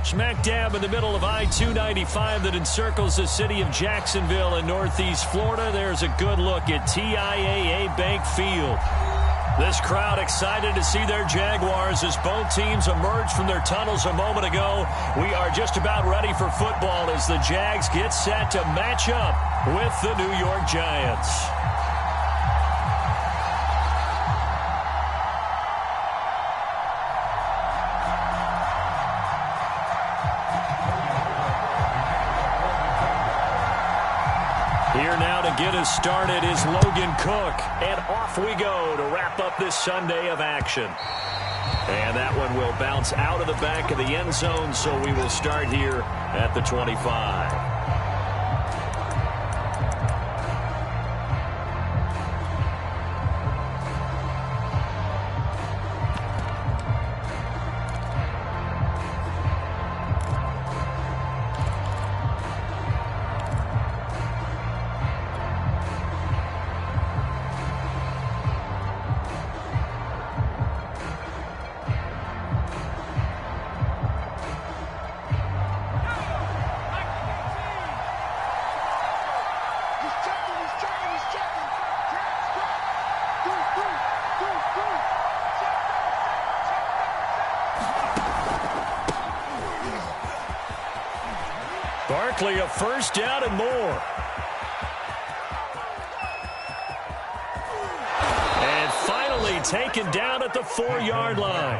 Smack dab in the middle of I-295 that encircles the city of Jacksonville in northeast Florida. There's a good look at TIAA Bank Field. This crowd excited to see their Jaguars as both teams emerged from their tunnels a moment ago. We are just about ready for football as the Jags get set to match up with the New York Giants. Here now to get us started is Logan Cook. And off we go to wrap up this Sunday of action. And that one will bounce out of the back of the end zone, so we will start here at the 25. Barkley, a first down and more. And finally taken down at the 4-yard line.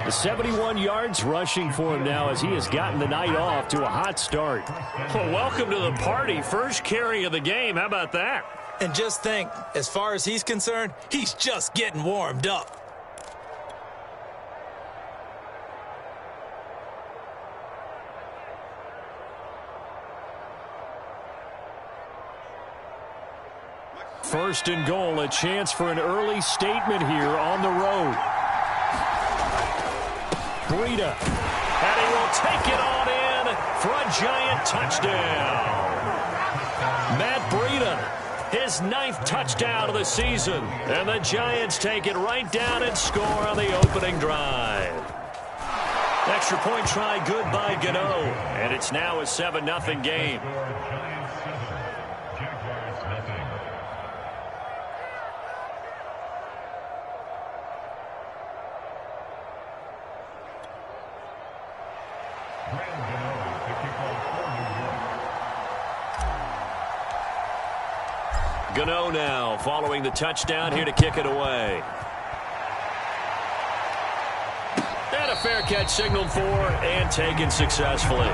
The 71 yards rushing for him now as he has gotten the night off to a hot start. Well, welcome to the party. First carry of the game. How about that? And just think, as far as he's concerned, he's just getting warmed up. First and goal, a chance for an early statement here on the road. Breida, and he will take it on in for a Giant touchdown. Matt Breida, his 9th touchdown of the season, and the Giants take it right down and score on the opening drive. Extra point try good by Gano, and it's now a 7-0 game. Gano now following the touchdown here to kick it away. And a fair catch signaled for and taken successfully.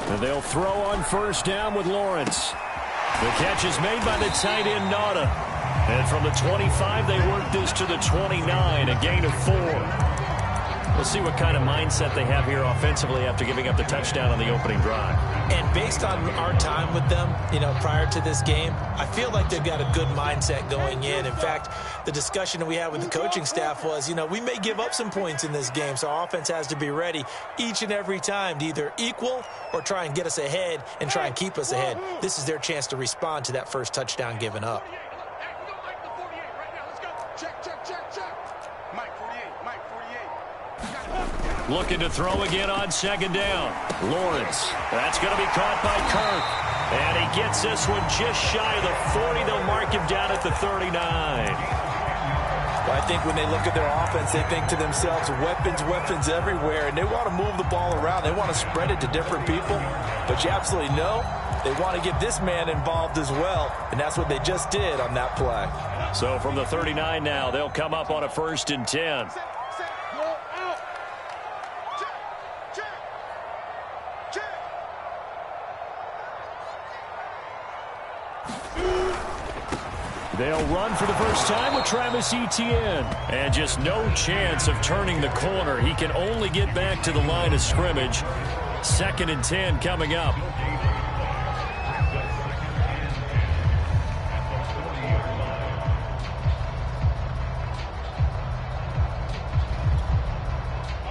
And they'll throw on first down with Lawrence. The catch is made by the tight end, Nauta. And from the 25, they work this to the 29, a gain of 4. We'll see what kind of mindset they have here offensively after giving up the touchdown on the opening drive. And based on our time with them, prior to this game, I feel like they've got a good mindset going in. In fact, the discussion that we had with the coaching staff was, we may give up some points in this game, so our offense has to be ready each and every time to either equal or try and get us ahead and try and keep us ahead. This is their chance to respond to that first touchdown given up. Looking to throw again on second down. Lawrence. That's going to be caught by Kirk. And he gets this one just shy of the 40. They'll mark him down at the 39. Well, I think when they look at their offense, they think to themselves, weapons everywhere. And they want to move the ball around. They want to spread it to different people. But you absolutely know they want to get this man involved as well. And that's what they just did on that play. So from the 39 now, they'll come up on a 1st and 10. They'll run for the first time with Travis Etienne. And just no chance of turning the corner. He can only get back to the line of scrimmage. 2nd and 10 coming up.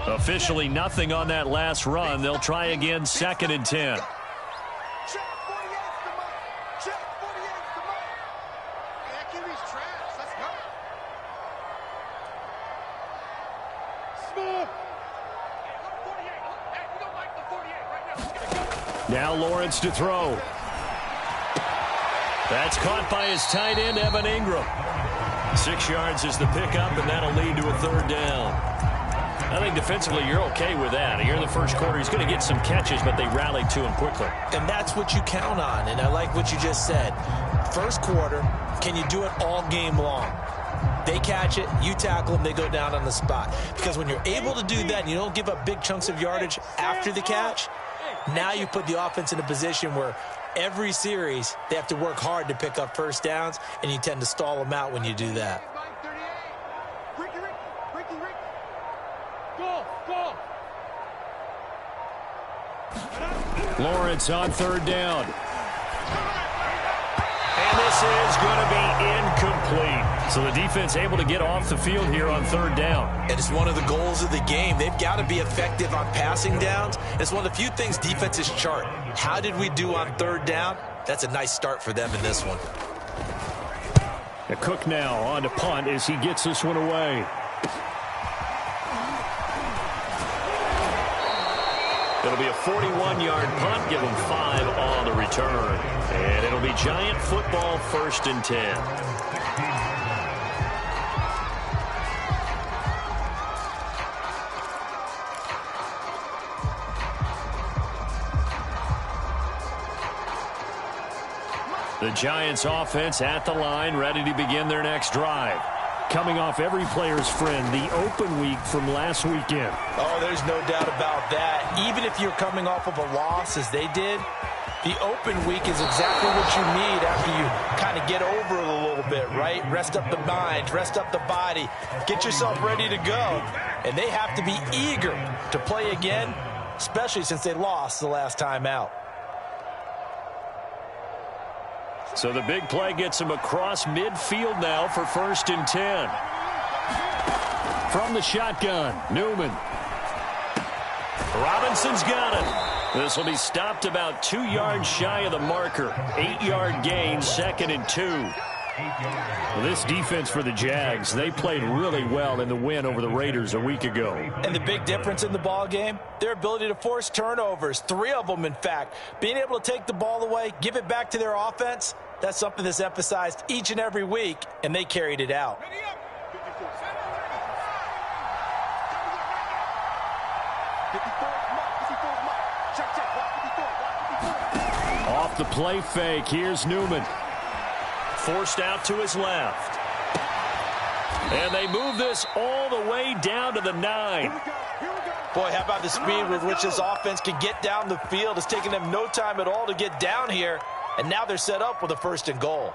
Officially nothing on that last run. They'll try again, 2nd and 10. Now Lawrence to throw. That's caught by his tight end, Evan Ingram. 6 yards is the pickup, and that'll lead to a 3rd down. I think defensively you're okay with that. Here in the first quarter, he's going to get some catches, but they rallied to him quickly. And that's what you count on, and I like what you just said. First quarter, can you do it all game long? They catch it, you tackle them, they go down on the spot. Because when you're able to do that and you don't give up big chunks of yardage after the catch, now you put the offense in a position where every series they have to work hard to pick up first downs, and you tend to stall them out when you do that. Lawrence on 3rd down. And this is going to be incomplete. So the defense able to get off the field here on 3rd down. And it's one of the goals of the game. They've got to be effective on passing downs. It's one of the few things defenses chart. How did we do on 3rd down? That's a nice start for them in this one. Cook now on to punt as he gets this one away. It'll be a 41-yard punt. Give them 5 on the return. And it'll be Giant football, 1st and 10. The Giants offense at the line, ready to begin their next drive. Coming off every player's friend, the open week from last weekend. Oh, there's no doubt about that. Even if you're coming off of a loss as they did, the open week is exactly what you need after you kind of get over it a little bit, right? Rest up the mind, rest up the body, get yourself ready to go. And they have to be eager to play again, especially since they lost the last time out. So the big play gets him across midfield now for 1st and 10. From the shotgun, Newman. Robinson's got it. This will be stopped about 2 yards shy of the marker. 8-yard gain, 2nd and 2. This defense for the Jags, they played really well in the win over the Raiders a week ago. And the big difference in the ball game, their ability to force turnovers, 3 of them in fact. Being able to take the ball away, give it back to their offense, that's something that's emphasized each and every week, and they carried it out. Off the play fake, here's Newman. Forced out to his left. And they move this all the way down to the 9. Boy, how about the speed with which this offense can get down the field? It's taken them no time at all to get down here, and now they're set up with a 1st and goal.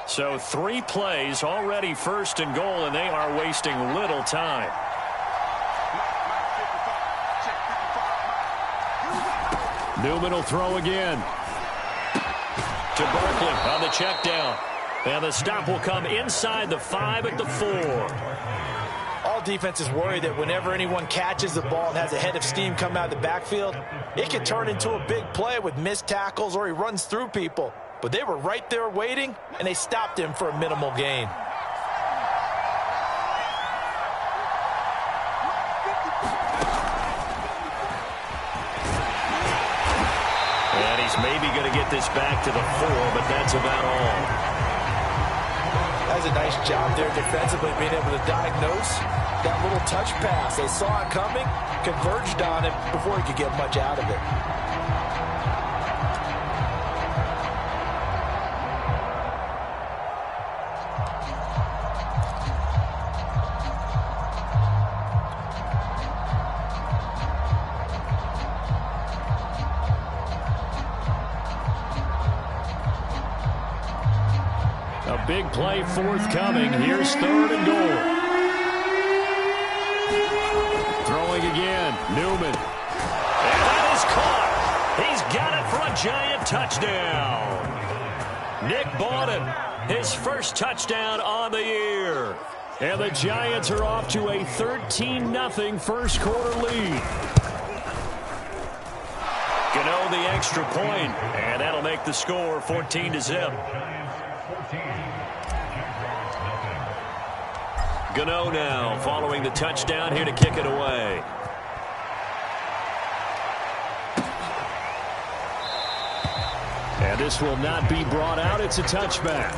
So 3 plays, already 1st and goal, and they are wasting little time. Newman will throw again. To Barkley on the check down. And the stop will come inside the 5 at the 4. All defenses worry that whenever anyone catches the ball and has a head of steam come out of the backfield, it can turn into a big play with missed tackles or he runs through people. But they were right there waiting, and they stopped him for a minimal gain. And he's maybe going to get this back to the 4, but that's about all. That's a nice job there defensively, being able to diagnose that little touch pass. They saw it coming, converged on it before he could get much out of it. Big play forthcoming. Here's 3rd and goal. Throwing again. Newman. And that is caught. He's got it for a Giant touchdown. Nick Bawden, his first touchdown on the year. And the Giants are off to a 13-0 first quarter lead. Gano the extra point, and that'll make the score 14-0. Gano now following the touchdown here to kick it away. And this will not be brought out. It's a touchback.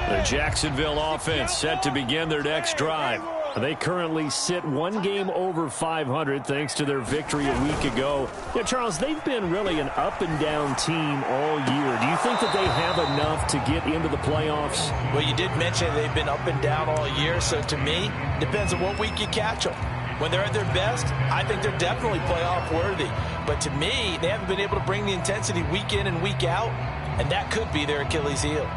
The Jacksonville offense set to begin their next drive. They currently sit one game over 500 thanks to their victory a week ago. Yeah, Charles, they've been really an up-and-down team all year. Do you think that they have enough to get into the playoffs? Well, you did mention they've been up and down all year, so to me, depends on what week you catch them. When they're at their best, I think they're definitely playoff worthy. But to me, they haven't been able to bring the intensity week in and week out, and that could be their Achilles heel.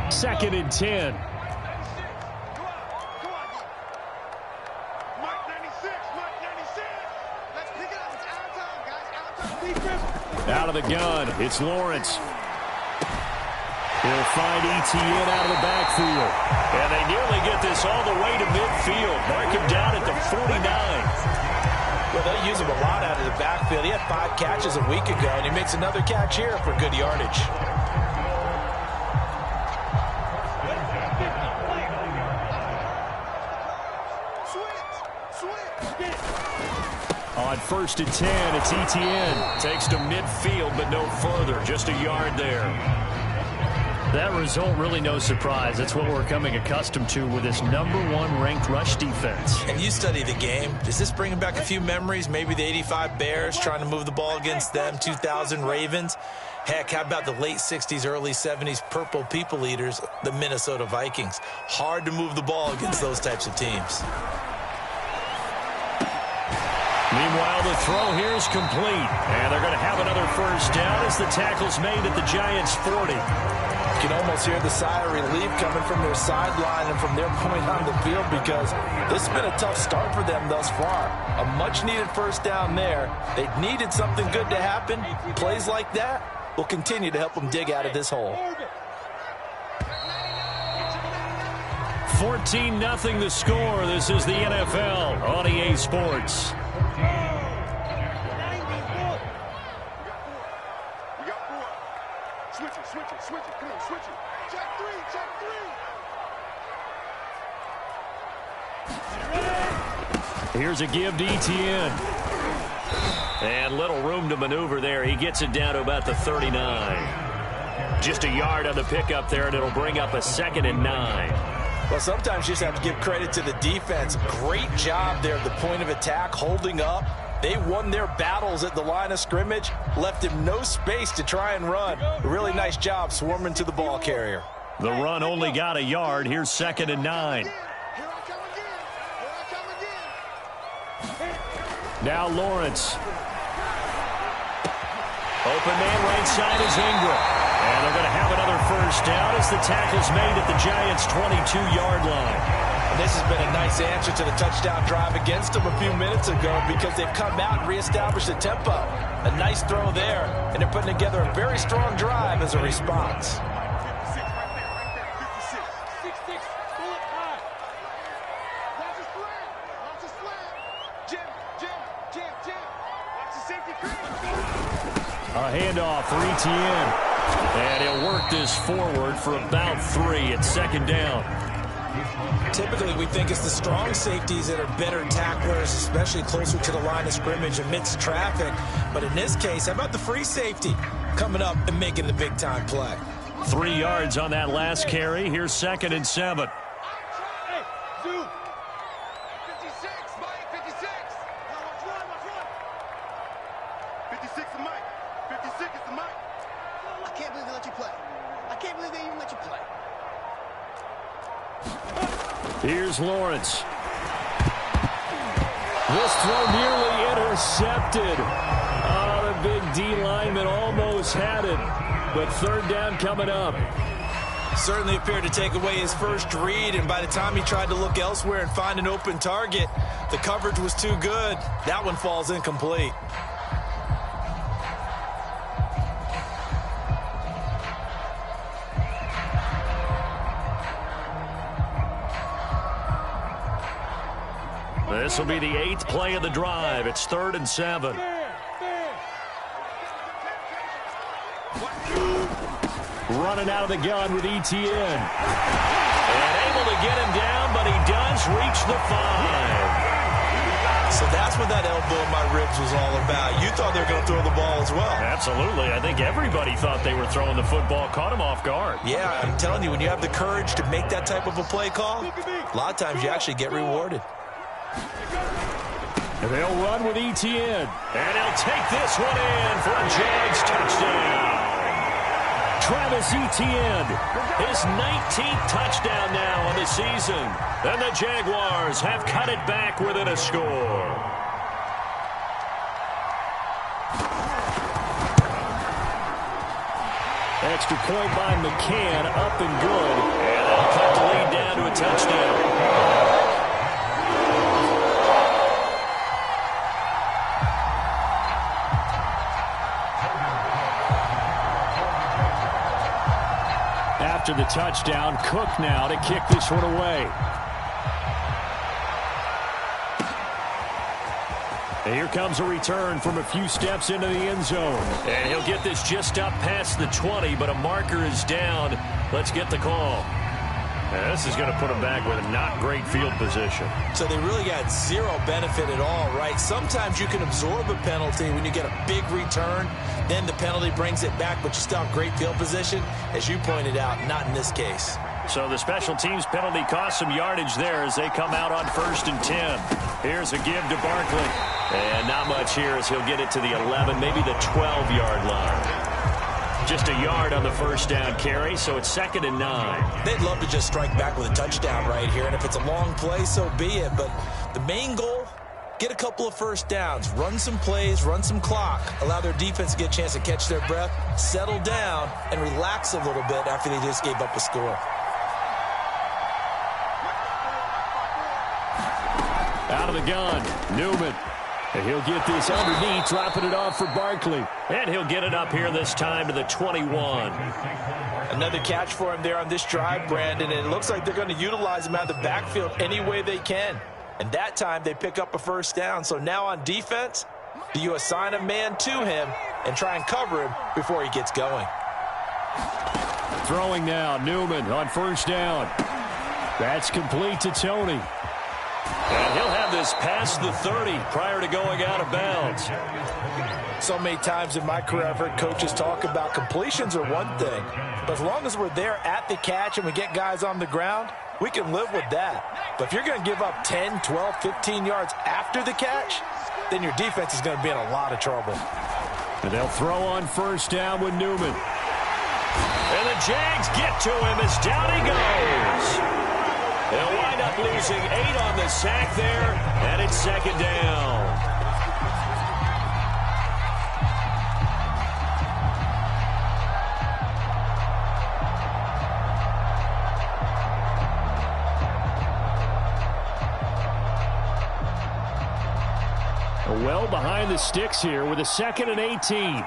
Second and 10. Out of the gun, it's Lawrence. He'll find Etienne out of the backfield. And they nearly get this all the way to midfield. Mark him down at the 49. Well, they use him a lot out of the backfield. He had 5 catches a week ago, and he makes another catch here for good yardage. On 1st and 10, it's Etienne. Takes to midfield, but no further. Just a yard there. That result, really no surprise. That's what we're coming accustomed to with this #1 ranked rush defense. And you study the game. Does this bring back a few memories? Maybe the 85 Bears trying to move the ball against them, 2000 Ravens. Heck, how about the late 60s, early 70s Purple People Eaters, the Minnesota Vikings? Hard to move the ball against those types of teams. Meanwhile, the throw here is complete. And they're going to have another first down as the tackle's made at the Giants' 40. You can almost hear the sigh of relief coming from their sideline and from their point on the field because this has been a tough start for them thus far. A much-needed first down there. They needed something good to happen. Plays like that will continue to help them dig out of this hole. 14-0 the score. This is the NFL on EA Sports. Switch it. Come on, switch it. Check three. Here's a give to Etienne. And little room to maneuver there. He gets it down to about the 39. Just a yard on the pickup there, and it'll bring up a 2nd and 9. Well, sometimes you just have to give credit to the defense. Great job there at the point of attack, holding up. They won their battles at the line of scrimmage, left him no space to try and run. A really nice job swarming to the ball carrier. The run only got a yard. Here's 2nd and 9. Now Lawrence. Open man right side is Ingram. And they're going to have another first down as the tackle's made at the Giants' 22-yard line. This has been a nice answer to the touchdown drive against them a few minutes ago because they've come out and reestablished the tempo. A nice throw there, and they're putting together a very strong drive as a response. A handoff for Etienne. And he'll work this forward for about 3 at 2nd down. Typically, we think it's the strong safeties that are better tacklers, especially closer to the line of scrimmage amidst traffic. But in this case, how about the free safety coming up and making the big-time play? 3 yards on that last carry. Here's 2nd and 7. Hey, Zoo. 56, Mike, 56. Now watch one. 56 is Mike. 56 is the Mike. I can't believe they let you play. I can't believe they even let you play. Here's Lawrence. This throw nearly intercepted. Oh, the big D lineman almost had it. But third down coming up. Certainly appeared to take away his first read, and by the time he tried to look elsewhere and find an open target, the coverage was too good. That one falls incomplete. This will be the 8th play of the drive. It's 3rd and 7. Running out of the gun with ETN. And able to get him down, but he does reach the 5. So that's what that elbow in my ribs was all about. You thought they were going to throw the ball as well. Absolutely. I think everybody thought they were throwing the football. Caught him off guard. Yeah, I'm telling you, when you have the courage to make that type of a play call, a lot of times you actually get rewarded. And they'll run with ETN. And he'll take this one in for a Jags touchdown. Travis Etienne, his 19th touchdown now on the season. And the Jaguars have cut it back within a score. Extra point by McCann, up and good. And they'll cut the lead down to a touchdown. After the touchdown, Cook now to kick this one away. And here comes a return from a few steps into the end zone. And he'll get this just up past the 20, but a marker is down. Let's get the call. And this is going to put him back with a not great field position. So they really got zero benefit at all, right? Sometimes you can absorb a penalty when you get a big return. Then the penalty brings it back, but you still have great field position. As you pointed out, not in this case. So the special teams penalty cost some yardage there as they come out on 1st and 10. Here's a give to Barkley. And not much here as he'll get it to the 11, maybe the 12-yard line. Just a yard on the first down carry, so it's 2nd and 9. They'd love to just strike back with a touchdown right here, and if it's a long play, so be it. But the main goal, get a couple of first downs, run some plays, run some clock, allow their defense to get a chance to catch their breath, settle down, and relax a little bit after they just gave up a score. Out of the gun, Newman. And he'll get this underneath, dropping it off for Barkley. And he'll get it up here this time to the 21. Another catch for him there on this drive, Brandon, and it looks like they're going to utilize him out of the backfield any way they can. And that time they pick up a first down. So now on defense, do you assign a man to him and try and cover him before he gets going? Throwing now, Newman on 1st down. That's complete to Tony. And he'll have this past the 30 prior to going out of bounds. So many times in my career, I've heard coaches talk about completions are one thing. But as long as we're there at the catch and we get guys on the ground, we can live with that. But if you're going to give up 10, 12, 15 yards after the catch, then your defense is going to be in a lot of trouble. And they'll throw on 1st down with Newman. And the Jags get to him as down he goes. They'll wind up losing 8 on the sack there, and it's 2nd down. Well behind the sticks here with a 2nd and 18.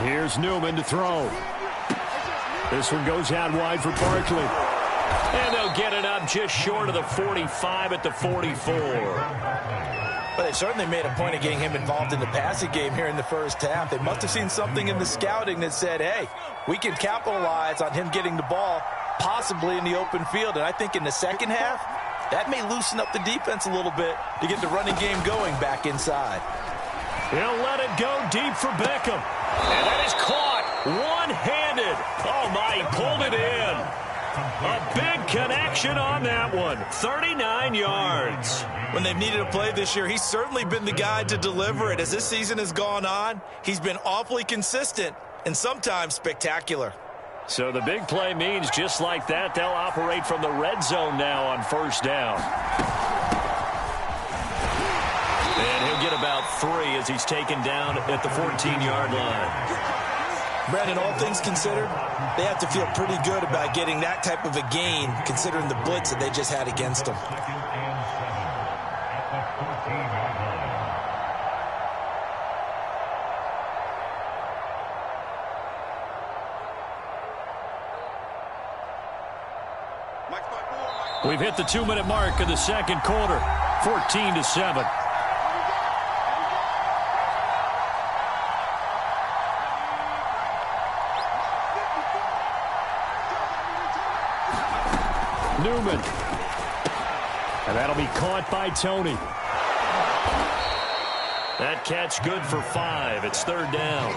Here's Newman to throw. This one goes out wide for Barkley. And they'll get it up just short of the 45 at the 44. But they certainly made a point of getting him involved in the passing game here in the first half. They must have seen something in the scouting that said, hey, we can capitalize on him getting the ball possibly in the open field. And I think in the second half, that may loosen up the defense a little bit to get the running game going back inside. He'll let it go deep for Beckham. And that is caught one-handed. Oh, my, he pulled it in. A big connection on that one. 39 yards. When they've needed a play this year, he's certainly been the guy to deliver it. As this season has gone on, he's been awfully consistent and sometimes spectacular. So the big play means just like that, they'll operate from the red zone now on first down. And he'll get about 3 as he's taken down at the 14-yard line. Brandon, all things considered, they have to feel pretty good about getting that type of a gain, considering the blitz that they just had against them. We've hit the 2-minute mark of the second quarter, 14-7. Newman. And that'll be caught by Tony. That catch good for 5. It's third down.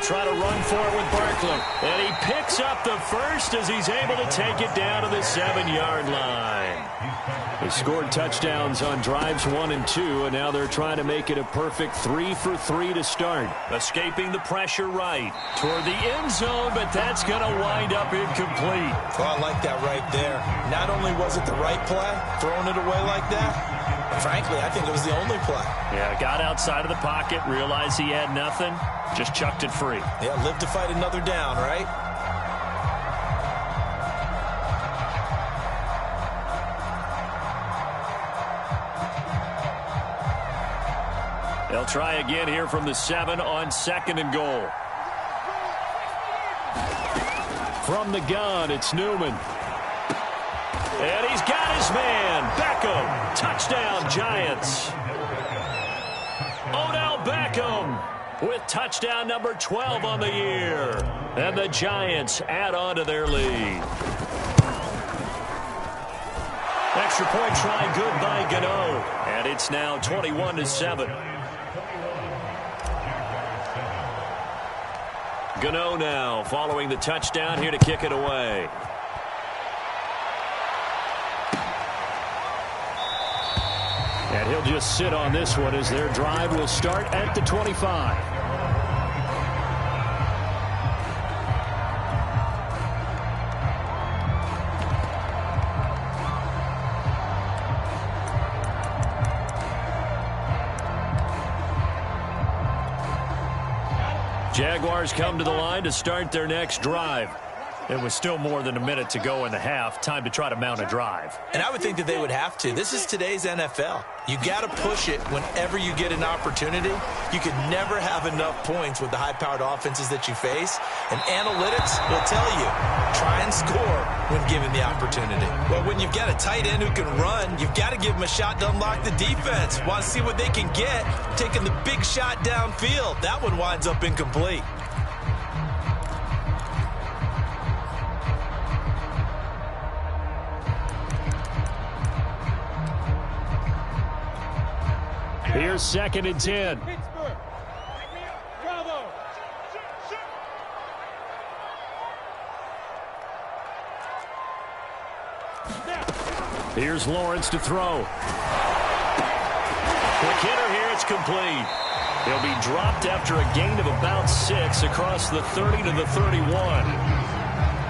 Try to run for it with Barkley. And he picks up the first as he's able to take it down to the 7-yard line. They scored touchdowns on drives 1 and 2, and now they're trying to make it a perfect 3 for 3 to start. Escaping the pressure right toward the end zone, but that's going to wind up incomplete. Oh, I like that right there. Not only was it the right play, throwing it away like that, frankly, I think it was the only play. Yeah, got outside of the pocket, realized he had nothing, just chucked it free. Yeah, live to fight another down, right? They'll try again here from the 7 on 2nd and goal. From the gun, it's Newman. And he's got his man, Beckham. Touchdown, Giants. Odell Beckham with touchdown number 12 on the year. And the Giants add on to their lead. Extra point try good by Gano. And it's now 21-7. Gano now following the touchdown here to kick it away. And he'll just sit on this one as their drive will start at the 25. Jaguars come to the line to start their next drive. It was still more than a minute to go in the half. Time to try to mount a drive. And I would think that they would have to. This is today's NFL. You got to push it whenever you get an opportunity. You could never have enough points with the high-powered offenses that you face. And analytics will tell you, try and score when given the opportunity. Well, when you've got a tight end who can run, you've got to give him a shot to unlock the defense. Want to see what they can get, taking the big shot downfield. That one winds up incomplete. Here's 2nd and 10. Here's Lawrence to throw. Quick hitter here, it's complete. He'll be dropped after a gain of about 6 across the 30 to the 31.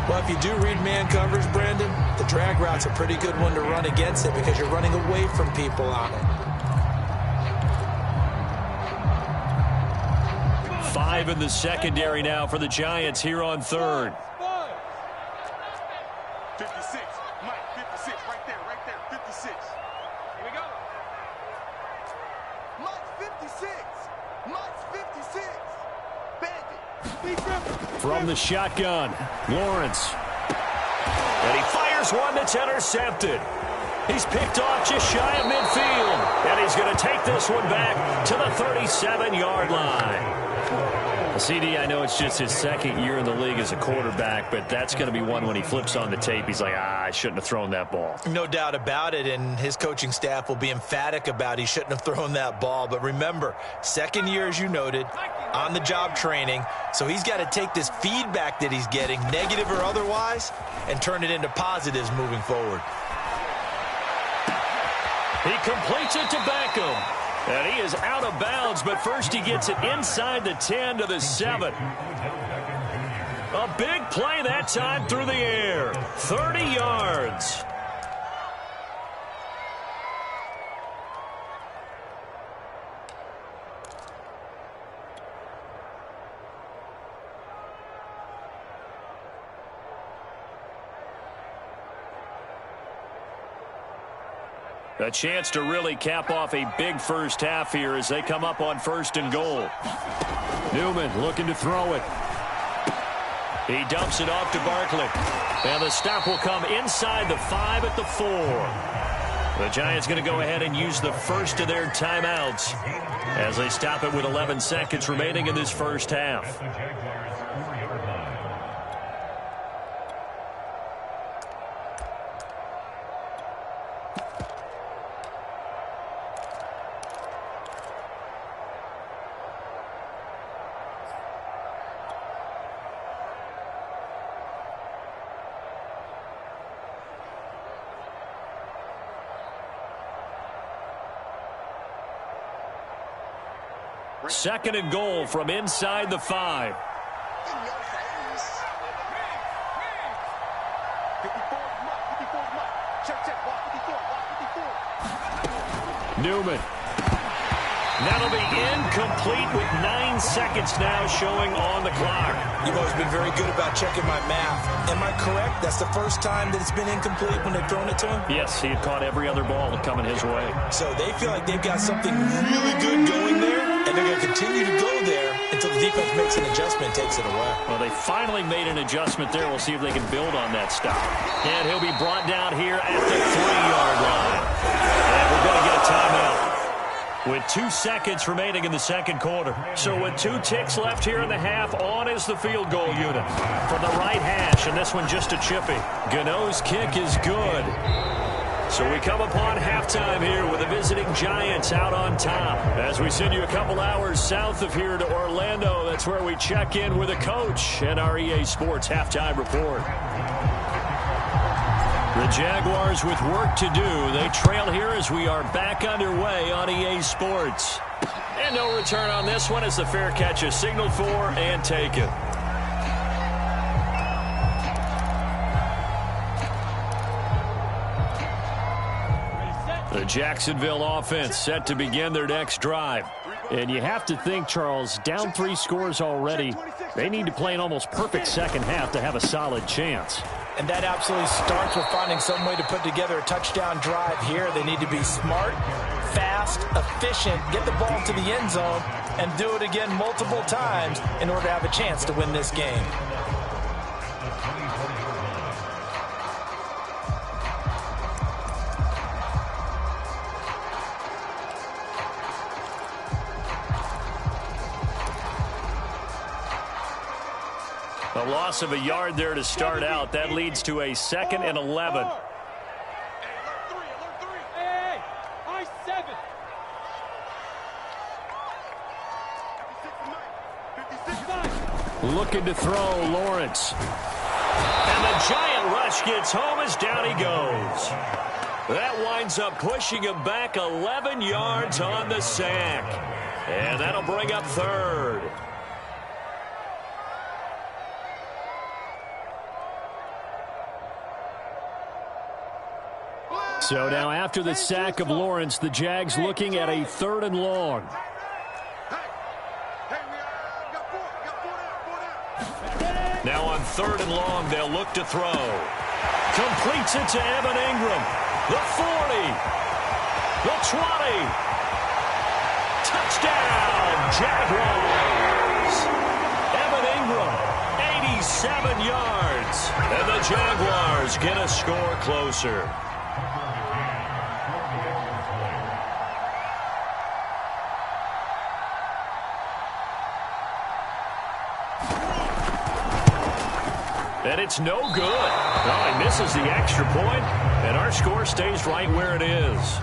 Well, if you do read man coverage, Brandon, the drag route's a pretty good one to run against it because you're running away from people on it. 5 in the secondary now for the Giants here on 3rd. 56. Mike, 56. Right there. 56. Here we go. Mike's 56. Mike's 56. Bandit. From the shotgun, Lawrence. And he fires one that's intercepted. He's picked off just shy of midfield. And he's going to take this one back to the 37-yard line. CD, I know it's just his second year in the league as a quarterback, but that's going to be one when he flips on the tape. He's like, I shouldn't have thrown that ball. No doubt about it, and his coaching staff will be emphatic about he shouldn't have thrown that ball. But remember, second year, as you noted, on-the-job training, so he's got to take this feedback that he's getting, negative or otherwise, and turn it into positives moving forward. He completes it to Beckham. And he is out of bounds, but first he gets it inside the 10 to the 7. A big play that time through the air. 30 yards. A chance to really cap off a big first half here as they come up on 1st and goal. Newman looking to throw it. He dumps it off to Barkley. And the stop will come inside the 5 at the 4. The Giants going to go ahead and use the first of their timeouts as they stop it with 11 seconds remaining in this first half. Second and goal from inside the 5. Newman. That'll be incomplete with 9 seconds now showing on the clock. You've always been very good about checking my math. Am I correct? That's the first time that it's been incomplete when they've thrown it to him? Yes, he had caught every other ball coming his way. So they feel like they've got something really good going there, and they're going to continue to go there until the defense makes an adjustment and takes it away. Well, they finally made an adjustment there. We'll see if they can build on that stop. And he'll be brought down here at the 3-yard line. And we're going to get a timeout with 2 seconds remaining in the second quarter. So with 2 ticks left here in the half, on is the field goal unit from the right hash, and this one just a chippy. Gano's kick is good. So we come upon halftime here with the visiting Giants out on top. As we send you a couple hours south of here to Orlando, that's where we check in with the coach and our EA Sports halftime report. The Jaguars with work to do. They trail here as we are back underway on EA Sports. And no return on this one as the fair catch is signaled for and taken. The Jacksonville offense set to begin their next drive. And you have to think, Charles, down 3 scores already. They need to play an almost perfect second half to have a solid chance. And that absolutely starts with finding some way to put together a touchdown drive here. They need to be smart, fast, efficient, get the ball to the end zone, and do it again multiple times in order to have a chance to win this game. A loss of a yard there to start out. That leads to a 2nd and 11. Looking to throw, Lawrence. And the giant rush gets home as down he goes. That winds up pushing him back 11 yards on the sack. And that'll bring up 3rd. So now after the sack of Lawrence, the Jags looking at a 3rd and long. Now on 3rd and long, they'll look to throw. Completes it to Evan Ingram. The 40. The 20. Touchdown, Jaguars. Evan Ingram, 87 yards. And the Jaguars get a score closer. And it's no good. Oh, he misses the extra point, and our score stays right where it is.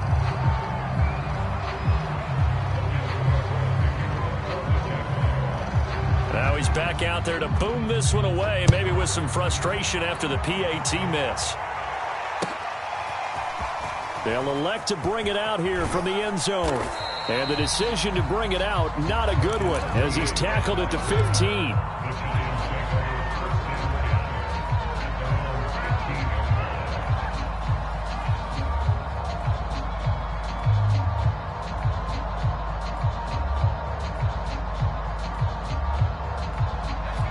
Now he's back out there to boom this one away, maybe with some frustration after the PAT miss. They'll elect to bring it out here from the end zone. And the decision to bring it out, not a good one, as he's tackled at the 15.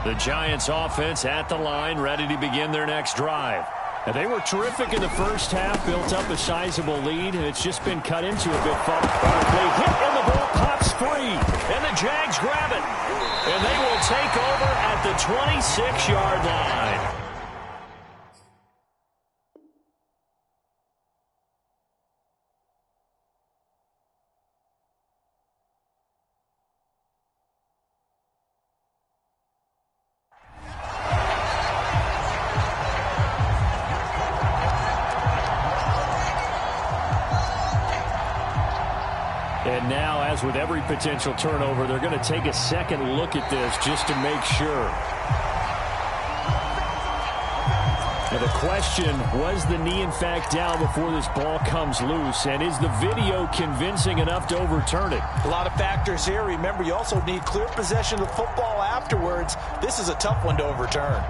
The Giants offense at the line, ready to begin their next drive. And they were terrific in the first half, built up a sizable lead, and it's just been cut into a bit. Barkley hit, and the ball pops free. And the Jags grab it. And they will take over at the 26-yard line. And now, as with every potential turnover, they're going to take a second look at this just to make sure. Now the question, was the knee in fact down before this ball comes loose? And is the video convincing enough to overturn it? A lot of factors here. Remember, you also need clear possession of the football afterwards. This is a tough one to overturn.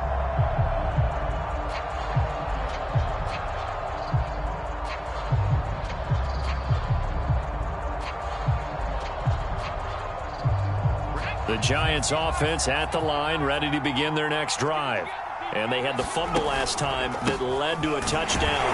The Giants offense at the line, ready to begin their next drive. And they had the fumble last time that led to a touchdown.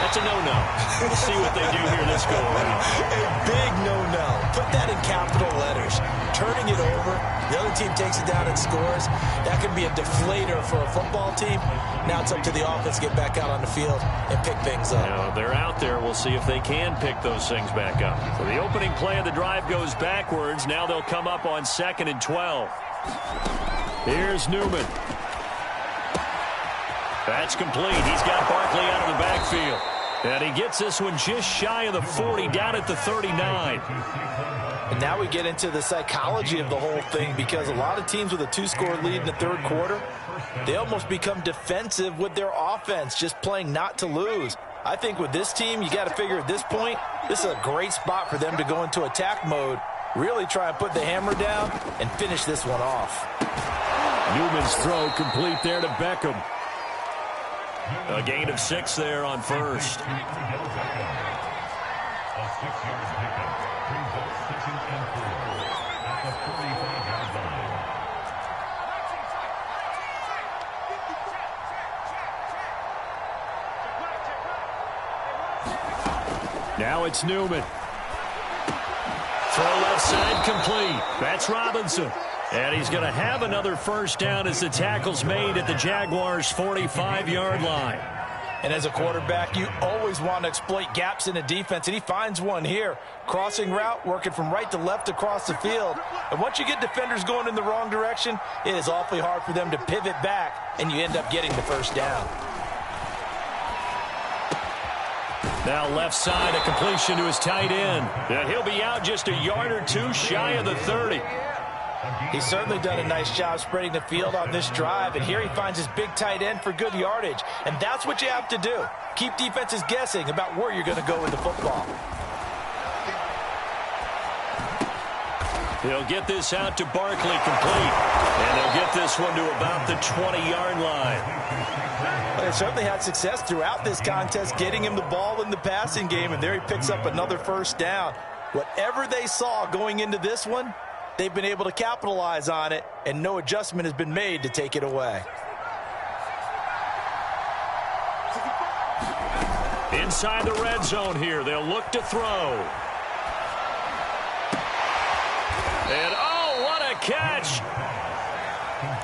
That's a no-no. We'll see what they do here this go around. A big no-no. Put that in capital letters. Turning it over, the other team takes it down and scores. That could be a deflator for a football team. Now it's up to the offense to get back out on the field and pick things up. Now, they're out there. We'll see if they can pick those things back up. So the opening play of the drive goes backwards. Now they'll come up on 2nd and 12. Here's Newman. That's complete. He's got Barkley out of the backfield. And he gets this one just shy of the 40, down at the 39. And now we get into the psychology of the whole thing, because a lot of teams with a 2-score lead in the third quarter, they almost become defensive with their offense, just playing not to lose. I think with this team, you got to figure at this point, this is a great spot for them to go into attack mode, really try and put the hammer down and finish this one off. Newman's throw complete there to Beckham. A gain of 6 there on first. Now it's Newman. Throw left side complete. That's Robinson. And he's going to have another first down as the tackle's made at the Jaguars' 45-yard line. And as a quarterback, you always want to exploit gaps in a defense, and he finds one here. Crossing route, working from right to left across the field. And once you get defenders going in the wrong direction, it is awfully hard for them to pivot back, and you end up getting the first down. Now left side, a completion to his tight end. And he'll be out just a yard or two shy of the 30. He's certainly done a nice job spreading the field on this drive, and here he finds his big tight end for good yardage. And that's what you have to do. Keep defenses guessing about where you're going to go with the football. He'll get this out to Barkley complete. And they'll get this one to about the 20-yard line. They certainly had success throughout this contest, getting him the ball in the passing game, and there he picks up another first down. Whatever they saw going into this one, they've been able to capitalize on it, and no adjustment has been made to take it away. Inside the red zone here, they'll look to throw. And oh, what a catch!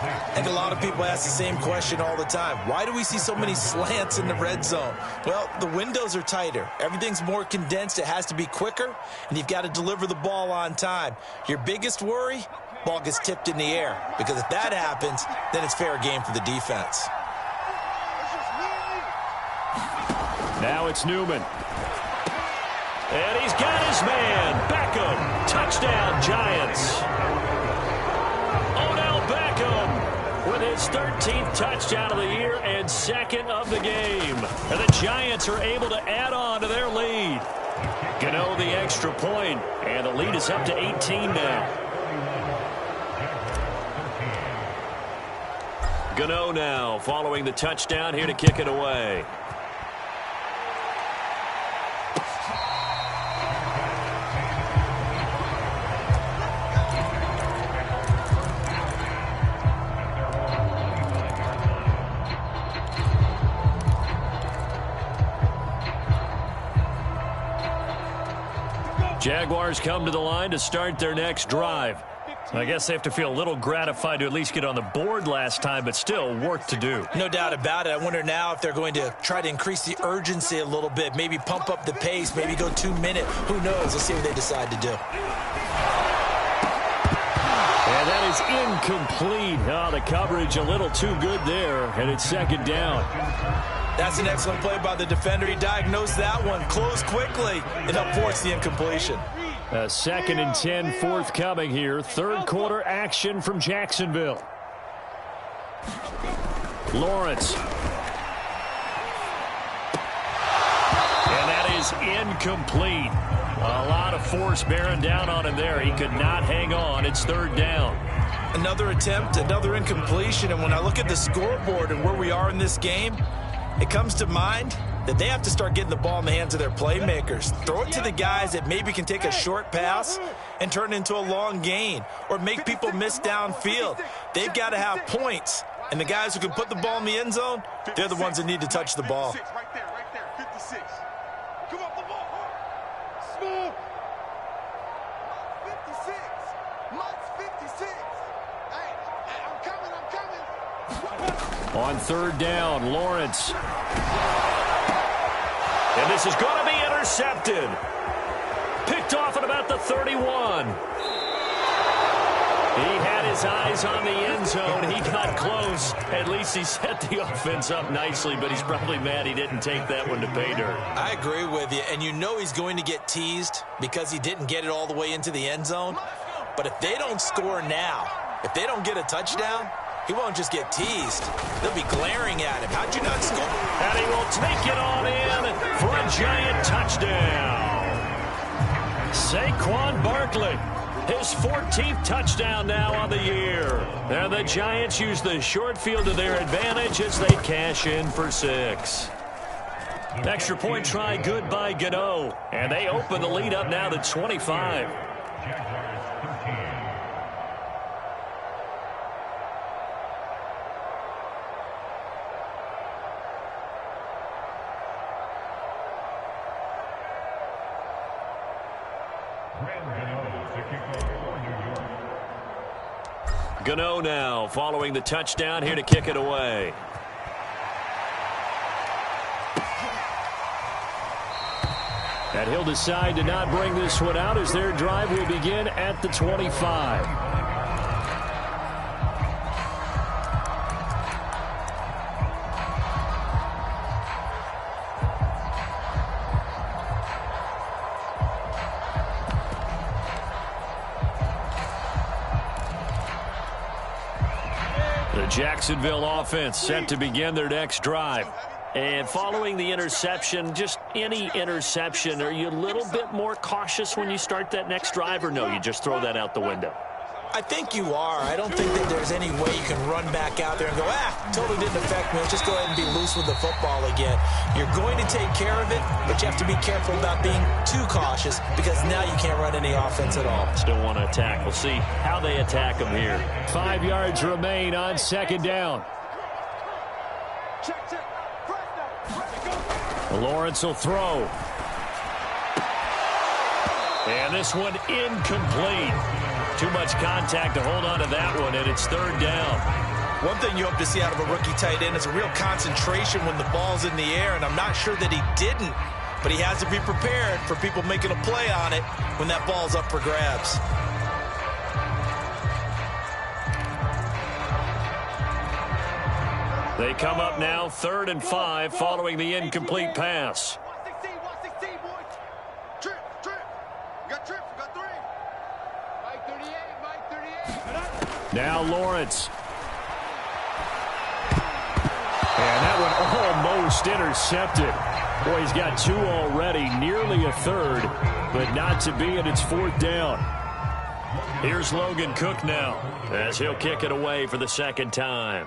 I think a lot of people ask the same question all the time. Why do we see so many slants in the red zone? Well, the windows are tighter. Everything's more condensed. It has to be quicker, and you've got to deliver the ball on time. Your biggest worry? ball gets tipped in the air. Because if that happens, then it's fair game for the defense. Now it's Newman. And he's got his man. Beckham. Touchdown, Giants. Odell Beckham with his 13th touchdown of the year and second of the game. And the Giants are able to add on to their lead. Gano the extra point, and the lead is up to 18 now. Gano now following the touchdown here to kick it away. Jaguars come to the line to start their next drive. I guess they have to feel a little gratified to at least get on the board last time, but still work to do. No doubt about it. I wonder now if they're going to try to increase the urgency a little bit, maybe pump up the pace, maybe go 2 minute. Who knows? Let's see what they decide to do. And that is incomplete. Oh, the coverage a little too good there, and it's second down. That's an excellent play by the defender. He diagnosed that one, closed quickly, and up forced the incompletion. A 2nd and 10 forthcoming here. Third quarter action from Jacksonville. Lawrence. And that is incomplete. A lot of force bearing down on him there. He could not hang on. It's third down. Another attempt, another incompletion. And when I look at the scoreboard and where we are in this game, it comes to mind that they have to start getting the ball in the hands of their playmakers. Throw it to the guys that maybe can take a short pass and turn it into a long gain or make people miss downfield. They've got to have points. And the guys who can put the ball in the end zone, they're the ones that need to touch the ball. Right there, 56. Come up the ball. Smooth. 56. Mutts 56. Hey, I'm coming. On third down, Lawrence. And this is going to be intercepted. Picked off at about the 31. He had his eyes on the end zone. He got close. At least he set the offense up nicely, but he's probably mad he didn't take that one to pay dirt. I agree with you, and you know he's going to get teased because he didn't get it all the way into the end zone. But if they don't score now, if they don't get a touchdown, he won't just get teased. They'll be glaring at him. How'd you not score? And he will take it on in for a giant touchdown. Saquon Barkley. His 14th touchdown now on the year. And the Giants use the short field to their advantage as they cash in for 6. Extra point try good by Gano. And they open the lead up now to 25. Gano now following the touchdown here to kick it away. And he'll decide to not bring this one out as their drive will begin at the 25. Jacksonville offense set to begin their next drive. And following the interception, just any interception, are you a little bit more cautious when you start that next drive, or no, you just throw that out the window? I think you are. I don't think that there's any way you can run back out there and go, totally didn't affect me. Just go ahead and be loose with the football again. You're going to take care of it, but you have to be careful about being too cautious because now you can't run any offense at all. Still want to attack. We'll see how they attack them here. 5 yards remain on second down. Lawrence will throw. And this one incomplete. Too much contact to hold on to that one, and it's third down. One thing you hope to see out of a rookie tight end is a real concentration when the ball's in the air, and I'm not sure that he didn't, but he has to be prepared for people making a play on it when that ball's up for grabs. They come up now 3rd and 5 following the incomplete pass. 116, boys. Trip. We got trips. We got 3. Mike 38. Now Lawrence. And that one almost intercepted. Boy, he's got 2 already, nearly a third, but not to be, and it's 4th down. Here's Logan Cook now, as he'll kick it away for the 2nd time.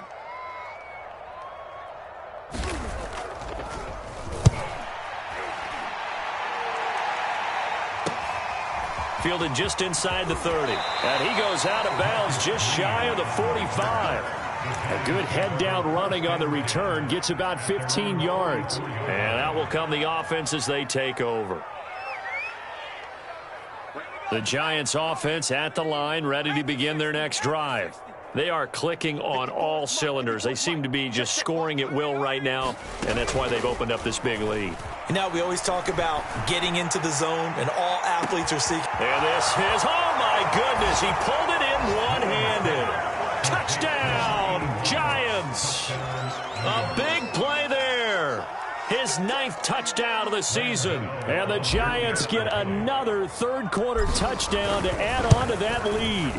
Fielded just inside the 30. And he goes out of bounds just shy of the 45. A good head-down running on the return. Gets about 15 yards. And out will come the offense as they take over. The Giants offense at the line, ready to begin their next drive. They are clicking on all cylinders. They seem to be just scoring at will right now, and that's why they've opened up this big lead. Now we always talk about getting into the zone, and all athletes are seeking. And this is, oh my goodness, he pulled it in one-handed. Touchdown, Giants. A big play there. His 9th touchdown of the season. And the Giants get another third-quarter touchdown to add on to that lead.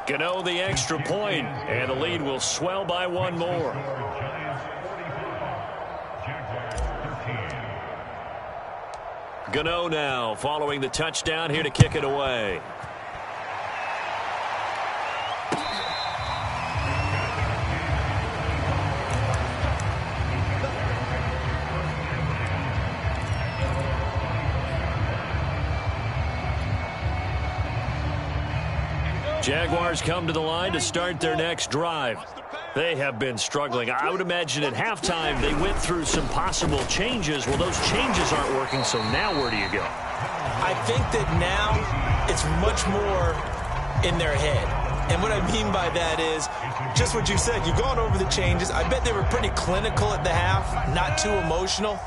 Gano the extra point, and the lead will swell by 1 more. Gano now following the touchdown here to kick it away. Jaguars come to the line to start their next drive. They have been struggling. I would imagine at halftime they went through some possible changes. Well, those changes aren't working, so now where do you go? I think that now it's much more in their head. And what I mean by that is just what you said. You've gone over the changes. I bet they were pretty clinical at the half, not too emotional.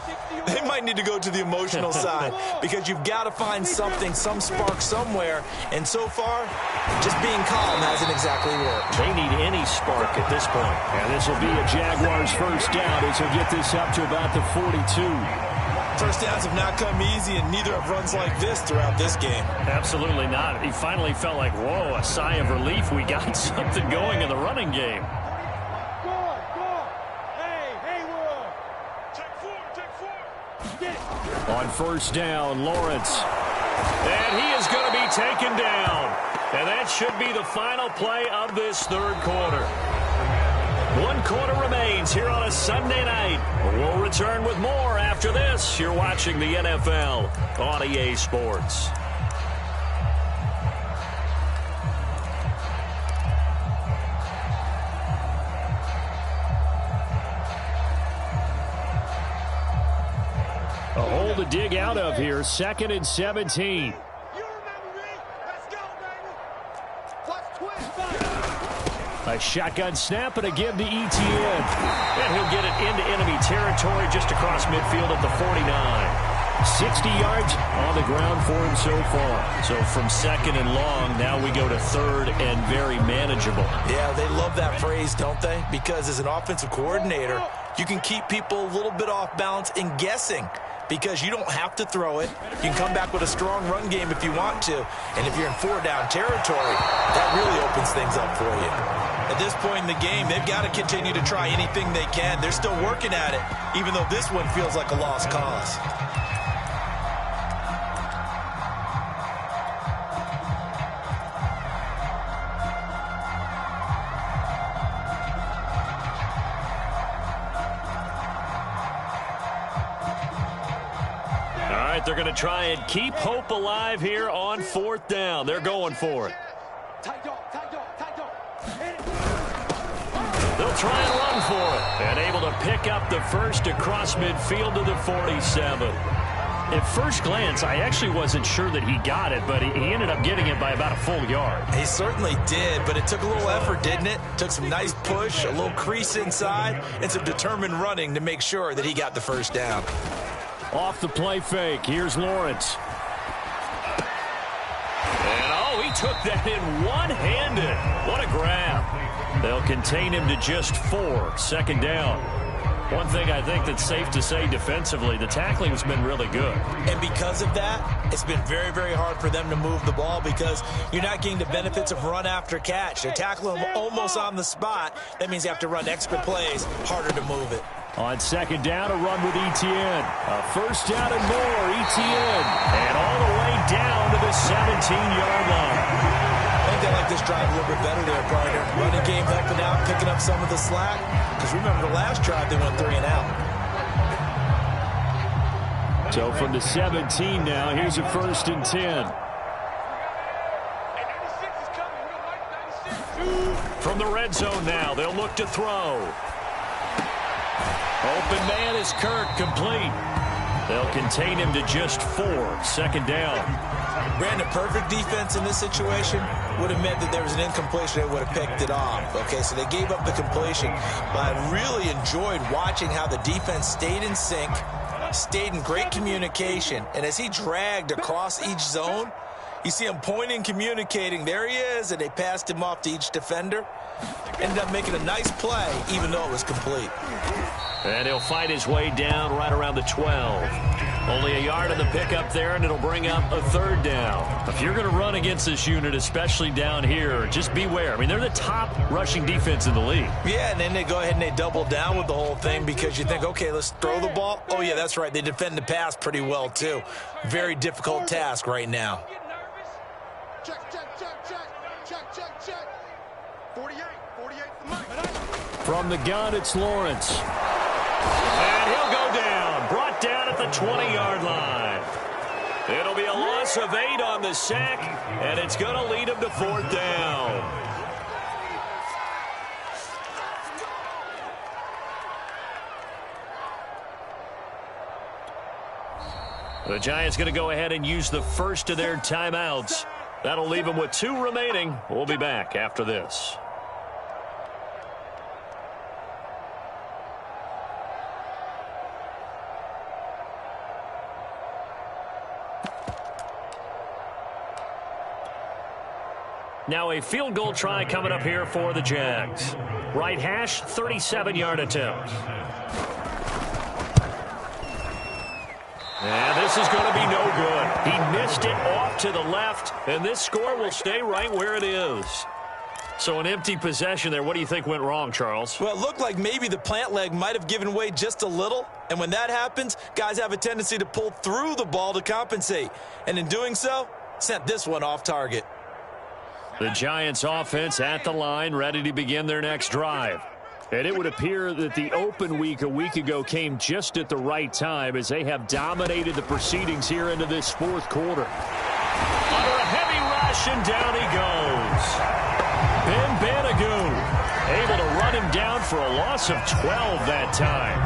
They might need to go to the emotional side because you've got to find something, some spark somewhere. And so far, just being calm hasn't exactly worked. They need any spark at this point. And this will be a Jaguars first down as he'll get this up to about the 42. First downs have not come easy, and neither have runs like this throughout this game. Absolutely not. He finally felt like, whoa, a sigh of relief. We got something going in the running game. On first down, Lawrence. And he is going to be taken down. And that should be the final play of this third quarter. 1 quarter remains here on a Sunday night. We'll return with more after this. You're watching the NFL on EA Sports. A hole to dig out of here. 2nd and 17. A shotgun snap and a give to Etienne. And he'll get it into enemy territory just across midfield at the 49. 60 yards on the ground for him so far. So from 2nd and long, now we go to 3rd and very manageable. Yeah, they love that phrase, don't they? Because as an offensive coordinator, you can keep people a little bit off balance and guessing. Because you don't have to throw it. You can come back with a strong run game if you want to. And if you're in 4-down territory, that really opens things up for you. At this point in the game, they've got to continue to try anything they can. They're still working at it, even though this one feels like a lost cause. They're going to try and keep hope alive here on 4th down. They're going for it. They'll try and run for it. And able to pick up the first across midfield to the 47. At first glance, I actually wasn't sure that he got it, but he ended up getting it by about a full yard. He certainly did, but it took a little effort, didn't it? Took some nice push, a little crease inside, and some determined running to make sure that he got the first down. Off the play fake, here's Lawrence. And, oh, he took that in one-handed. What a grab. They'll contain him to just 4, second down. One thing I think that's safe to say defensively, the tackling has been really good. And because of that, it's been very, very hard for them to move the ball because you're not getting the benefits of run after catch. They're tackling them almost on the spot. That means you have to run extra plays, harder to move it. On second down, a run with Etienne. A first down and more, Etienne. And all the way down to the 17-yard line. I think they like this drive a little bit better there, partner. Running game helping out, picking up some of the slack. Because remember, the last drive, they went 3 and out. So from the 17 now, here's a first and 10. From the red zone now, they'll look to throw. Open man is Kirk, complete. They'll contain him to just 4, second down. Brandon, perfect defense in this situation would have meant that there was an incompletion. They would have picked it off. Okay, so they gave up the completion. But I really enjoyed watching how the defense stayed in sync, stayed in great communication. And as he dragged across each zone, you see him pointing, communicating. There he is, and they passed him off to each defender. Ended up making a nice play, even though it was complete. And he'll fight his way down right around the 12. Only a yard in the pickup there, and it'll bring up a third down. If you're going to run against this unit, especially down here, just beware. I mean, they're the top rushing defense in the league. Yeah, and then they go ahead and they double down with the whole thing because you think, okay, let's throw the ball. Oh, yeah, that's right. They defend the pass pretty well, too. Very difficult task right now. Check, check, check, check. Check, check, check. 48 for Mike. From the gun, it's Lawrence. And he'll go down. Brought down at the 20-yard line. It'll be a loss of 8 on the sack, and it's going to lead him to 4th down. The Giants going to go ahead and use the first of their timeouts. That'll leave them with 2 remaining. We'll be back after this. Now a field goal try coming up here for the Jags. Right hash, 37-yard attempt. And this is going to be no good. He missed it off to the left, and this score will stay right where it is. So an empty possession there. What do you think went wrong, Charles? Well, it looked like maybe the plant leg might have given way just a little. And when that happens, guys have a tendency to pull through the ball to compensate. And in doing so, sent this one off target. The Giants offense at the line, ready to begin their next drive. And it would appear that the open week a week ago came just at the right time as they have dominated the proceedings here into this 4th quarter. Under a heavy rush, and down he goes. Ben Banogu able to run him down for a loss of 12 that time.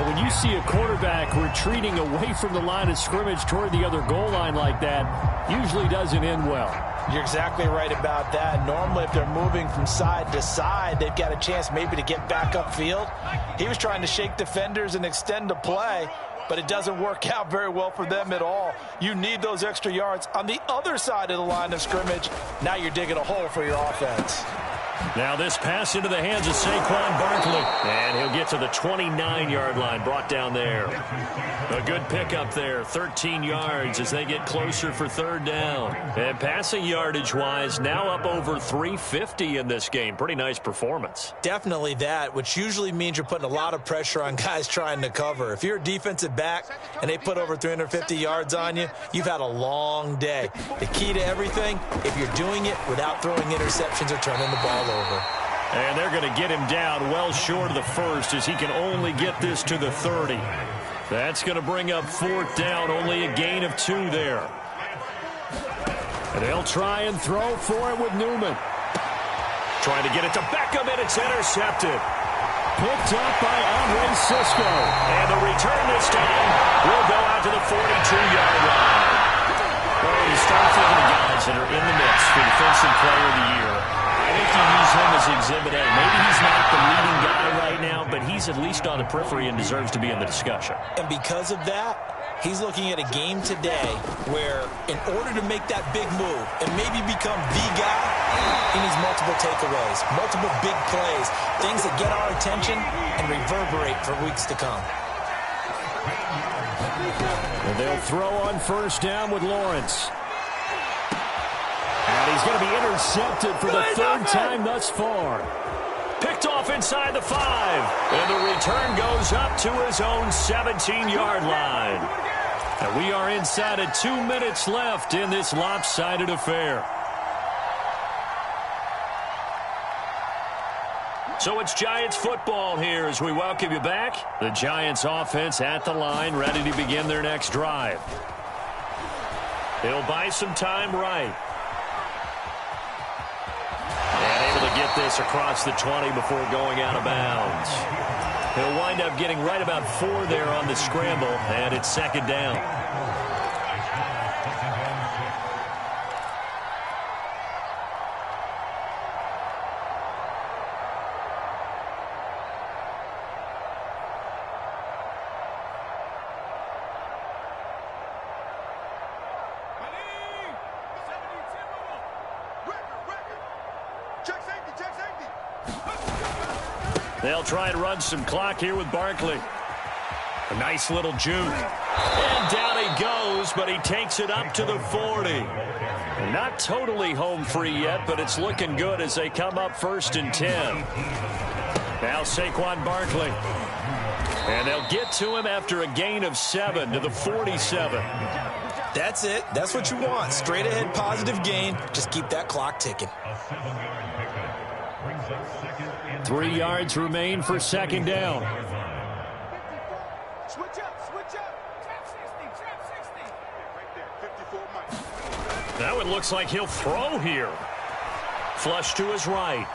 When you see a quarterback retreating away from the line of scrimmage toward the other goal line like that, usually doesn't end well. You're exactly right about that. Normally, if they're moving from side to side, they've got a chance maybe to get back upfield. He was trying to shake defenders and extend the play, but it doesn't work out very well for them at all. You need those extra yards on the other side of the line of scrimmage. Now you're digging a hole for your offense. Now this pass into the hands of Saquon Barkley. And he'll get to the 29-yard line, brought down there. A good pickup there, 13 yards as they get closer for 3rd down. And passing yardage-wise, now up over 350 in this game. Pretty nice performance. Definitely that, which usually means you're putting a lot of pressure on guys trying to cover. If you're a defensive back and they put over 350 yards on you, you've had a long day. The key to everything, if you're doing it without throwing interceptions or turning the ball over. And they're going to get him down well short of the first as he can only get this to the 30. That's going to bring up 4th down, only a gain of 2 there. And they'll try and throw for it with Newman. Trying to get it to Beckham, and it's intercepted. Picked up by Andre Sisco. And the return this time will go out to the 42-yard line. Well, you start thinking of guys that are in the mix for Defensive Player of the Year. I think you use him as Exhibit A. Maybe he's not the leading guy right now, but he's at least on the periphery and deserves to be in the discussion. And because of that, He's looking at a game today where in order to make that big move and maybe become the guy, he needs multiple takeaways, multiple big plays, things that get our attention and reverberate for weeks to come. And they'll throw on first down with Lawrence. And he's going to be intercepted for the third time thus far. Picked off inside the 5. And the return goes up to his own 17-yard line. And we are inside of 2 minutes left in this lopsided affair. So it's Giants football here as we welcome you back. The Giants offense at the line, ready to begin their next drive. They'll buy some time right. And able to get this across the 20 before going out of bounds. He'll wind up getting right about 4 there on the scramble, and it's second down. They'll try and run some clock here with Barkley. A nice little juke. And down he goes, but he takes it up to the 40. Not totally home free yet, but it's looking good as they come up 1st and 10. Now Saquon Barkley. And they'll get to him after a gain of 7 to the 47. That's it. That's what you want. Straight ahead positive gain. Just keep that clock ticking. 3 yards remain for second down. Switch up, switch up. Trap 60, trap 60. Right there, 54 Mike. Now it looks like he'll throw here. Flush to his right.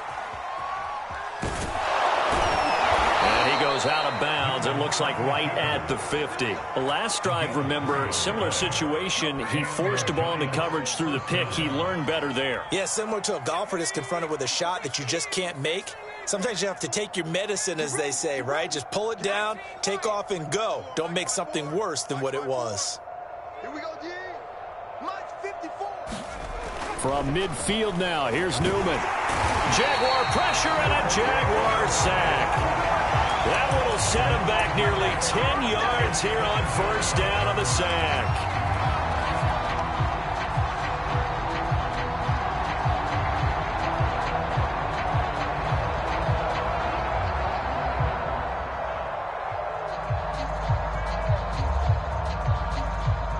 And he goes out of bounds. It looks like right at the 50. The last drive, remember, similar situation. He forced a ball into coverage through the pick. He learned better there. Yeah, similar to a golfer that's confronted with a shot that you just can't make. Sometimes you have to take your medicine, as they say, right? Just pull it down, take off, and go. Don't make something worse than what it was. Here we go, G. Mike 54. From midfield now, here's Newman. Jaguar pressure and a Jaguar sack. That one will set him back nearly 10 yards here on first down on the sack.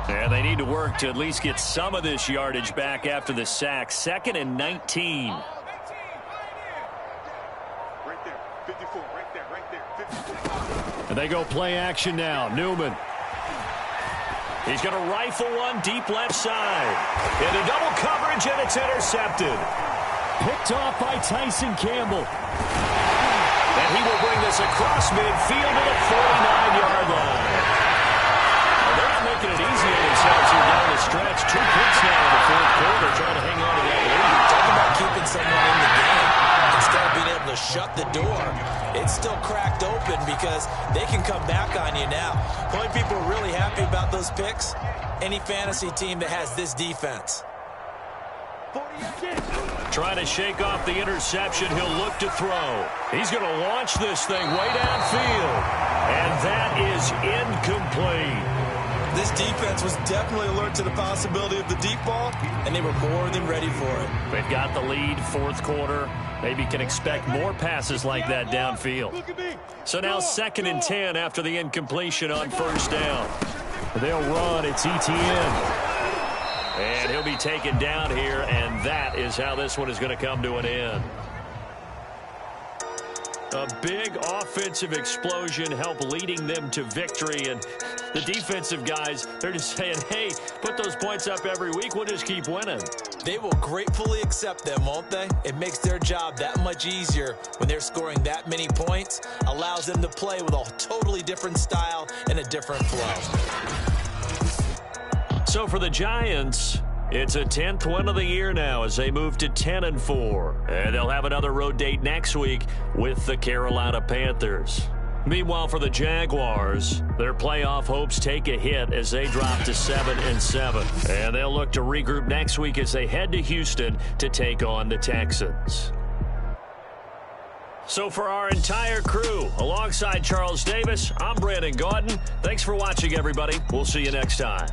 And they need to work to at least get some of this yardage back after the sack. 2nd and 19. Right there, 54, right there, 54. And they go play action now. Newman. He's going to rifle one deep left side. Into double coverage, and it's intercepted. Picked off by Tyson Campbell. And he will bring this across midfield to the 49-yard line. They're not making it easy on themselves here down the stretch. 2 picks now in the 4th quarter, trying to hang on to that lead. Talk about keeping someone in the game. Instead of being able to shut the door, it's still cracked open because they can come back on you now. The only people are really happy about those picks, any fantasy team that has this defense. Trying to shake off the interception. He'll look to throw. He's going to launch this thing way downfield. And that is incomplete. This defense was definitely alert to the possibility of the deep ball, and they were more than ready for it. They've got the lead, 4th quarter. Maybe can expect more passes like that downfield. So now 2nd and 10 after the incompletion on first down. They'll run. It's Etienne. And he'll be taken down here, and that is how this one is going to come to an end. A big offensive explosion helped leading them to victory. And the defensive guys, they're just saying, hey, put those points up every week. We'll just keep winning. They will gratefully accept them, won't they? It makes their job that much easier when they're scoring that many points. Allows them to play with a totally different style and a different flow. So for the Giants, it's a 10th win of the year now as they move to 10-4. And they'll have another road date next week with the Carolina Panthers. Meanwhile, for the Jaguars, their playoff hopes take a hit as they drop to 7-7. And they'll look to regroup next week as they head to Houston to take on the Texans. So for our entire crew, alongside Charles Davis, I'm Brandon Gaudin. Thanks for watching, everybody. We'll see you next time.